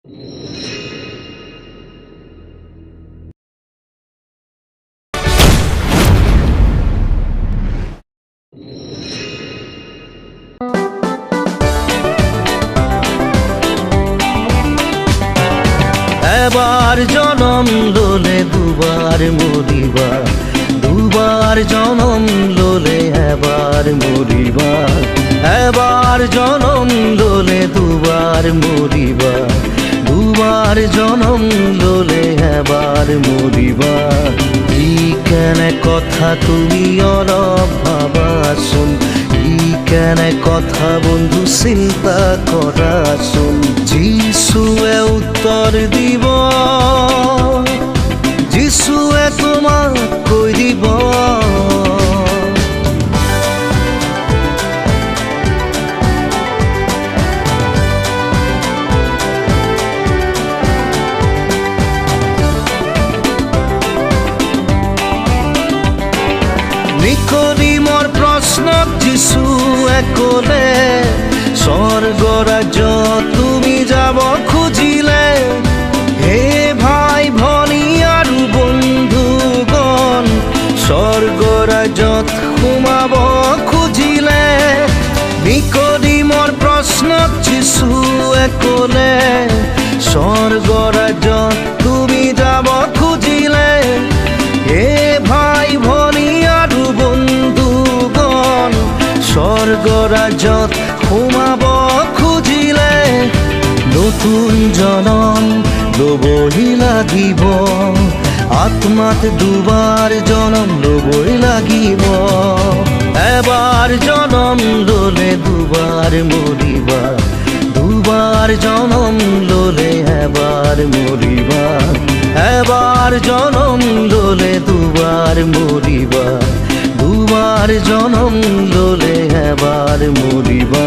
এবার জনম লোলে দুবার মরিবা, দুবার জনম লোলে এবার মরিবা। এবার জনম লোলে দুবার মরিবা, দুবার জনম লোলে এবার মরিবা। ই কেন কথা তুমি অলপ ভাবাচোন, ই কেন কথা বন্ধু চিন্তা কৰাচোন। যিশুৱে উত্তৰ দিব, যিশুৱে তোমাক কৈ দিব। নিকোদিমৰ প্ৰশ্নক যিশুৱে ক'লে, স্বৰ্গ ৰাজ্য তুমি যাব খুজিলে। হে ভাই ভনী আৰু বন্ধুগণ, স্বৰ্গ ৰাজ্যত সোমাব খুজিলে। নিকোদিমৰ প্ৰশ্নক যিশুৱে ক'লে, স্বৰ্গ ৰাজ্যত তুমি যাব খুজিলে। হে ভাই ভনী আৰু বন্ধুগণ, স্বৰ্গ ৰাজ্যত সোমাব খুজিলে। নতুন জনম ল'বই লাগিব, আত্মাত দুবাৰ জনম ল'বই লাগিব। এবাৰ জনম ল'লে দুবাৰ মৰিবা, দুবাৰ জনম ল'লে এবাৰ মৰিবা। এবাৰ জনম ল'লে দুবাৰ মৰিবা, দুবাৰ জনম ল'লে এবাৰ মৰিবা।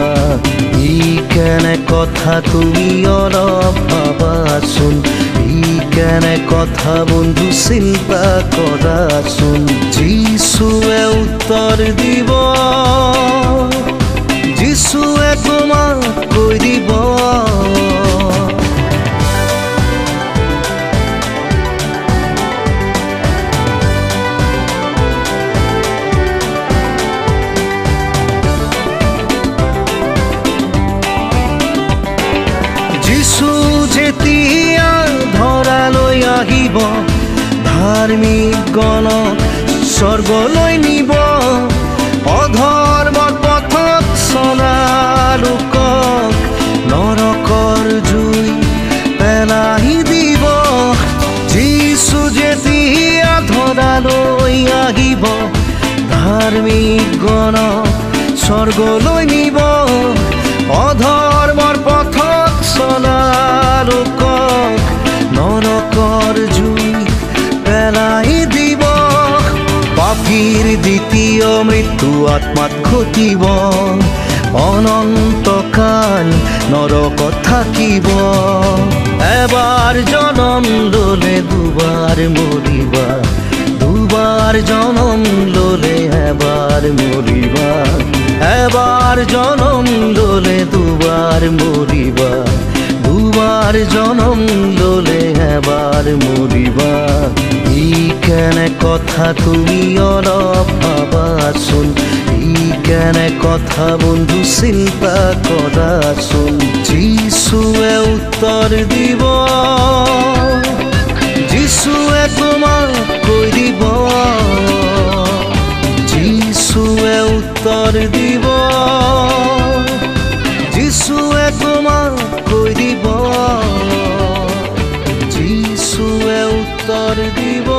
ই কেনে কথা তুমি অলপ ভাবাচোন, ই কেনে কথা বন্ধু চিন্তা কৰাচোন। যিশুৱে উত্তৰ দিব, যিশুৱে তোমাক কৈ দিব। যিশু যেতিয়া ধৰালৈ আহিব, ধাৰ্মিক গণক স্বৰ্গলৈ নিব। অধৰ্মৰ পথত চলা লোকক নৰকৰ জুই পেলাই দিব। যিশু যেতিয়া ধৰালৈ আহিব, ধাৰ্মিক গণক স্বৰ্গলৈ নিব। অধৰ্মৰ পথত চলা লোকক নৰকৰ জুই পেলাই দিব। পাপীৰ দ্বিতীয় মৃত্যু আত্মাত ঘটিব, অনন্তকাল নৰকত থাকিব। এবাৰ জনম ল'লে দুবাৰ মৰিবা, দুবাৰ জনম ল'লে এবাৰ মৰিবা। এবাৰ জনম ল'লে দুবাৰ মৰিবা, দুবাৰ জনম ল'লে এবাৰ মৰিবা। ই কেনে কথা তুমি অলপ ভাবাচোন, ই কেনে কথা বন্ধু চিন্তা কৰাচোন। যিশুৱে উত্তৰ দিব, যিশুৱে তোমাক কৈ দিব। যিশুৱে উত্তৰ দিব, যিশুৱে তোমাক কৈ দিব। যিশুৱে উত্তৰ দিব।